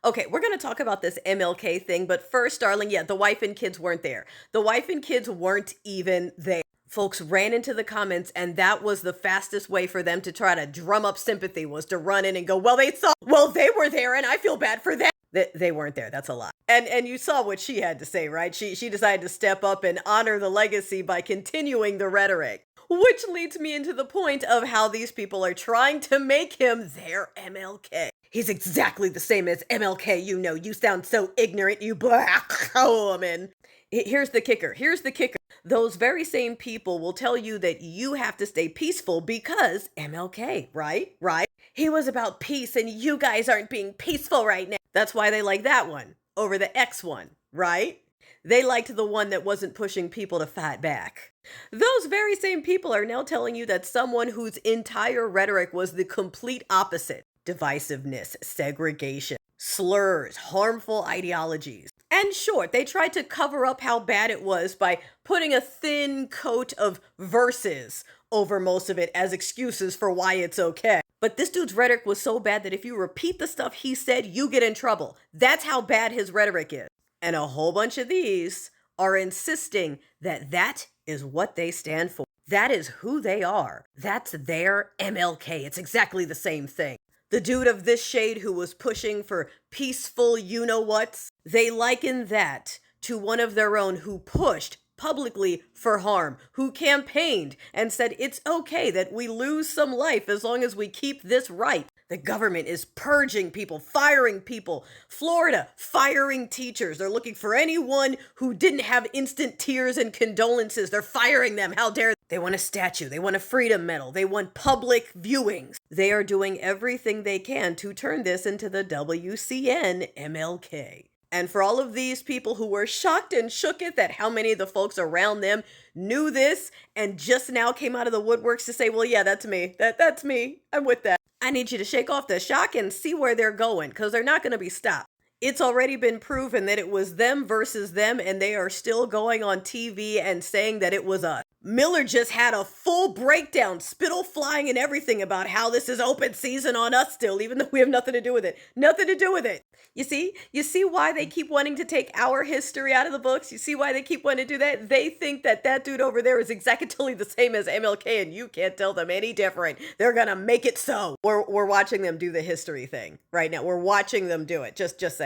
Okay, we're going to talk about this MLK thing, but first, darling, yeah, the wife and kids weren't there. The wife and kids weren't even there. Folks ran into the comments, and that was the fastest way for them to try to drum up sympathy, was to run in and go, well, they were there, and I feel bad for them. They weren't there. That's a lie. And you saw what she had to say, right? She decided to step up and honor the legacy by continuing the rhetoric. Which leads me into the point of how these people are trying to make him their MLK. He's exactly the same as MLK, you know. You sound so ignorant, you black woman. Here's the kicker. Those very same people will tell you that you have to stay peaceful because MLK, right? Right? He was about peace and you guys aren't being peaceful right now. That's why they like that one over the X one, right? They liked the one that wasn't pushing people to fight back. Those very same people are now telling you that someone whose entire rhetoric was the complete opposite: divisiveness, segregation, slurs, harmful ideologies. And sure, they tried to cover up how bad it was by putting a thin coat of verses over most of it as excuses for why it's okay. But this dude's rhetoric was so bad that if you repeat the stuff he said, you get in trouble. That's how bad his rhetoric is. And a whole bunch of these are insisting that that is what they stand for. That is who they are. That's their MLK. It's exactly the same thing. The dude of this shade who was pushing for peaceful you-know-whats, they liken that to one of their own who pushed publicly for harm, who campaigned and said it's okay that we lose some life as long as we keep this right. The government is purging people, firing people. Florida, firing teachers. They're looking for anyone who didn't have instant tears and condolences. They're firing them. How dare they? They want a statue. They want a freedom medal. They want public viewings. They are doing everything they can to turn this into the WCN MLK. And for all of these people who were shocked and shooketh at how many of the folks around them knew this and just now came out of the woodworks to say, well, yeah, that's me. That's me. I'm with that. I need you to shake off the shock and see where they're going, because they're not going to be stopped. It's already been proven that it was them versus them, and they are still going on TV and saying that it was us. Miller just had a full breakdown, spittle flying and everything, about how this is open season on us still, even though we have nothing to do with it. Nothing to do with it. You see why they keep wanting to take our history out of the books? You see why they keep wanting to do that? They think that that dude over there is exactly the same as MLK, and you can't tell them any different. They're gonna make it so. We're watching them do the history thing right now. We're watching them do it. Just say.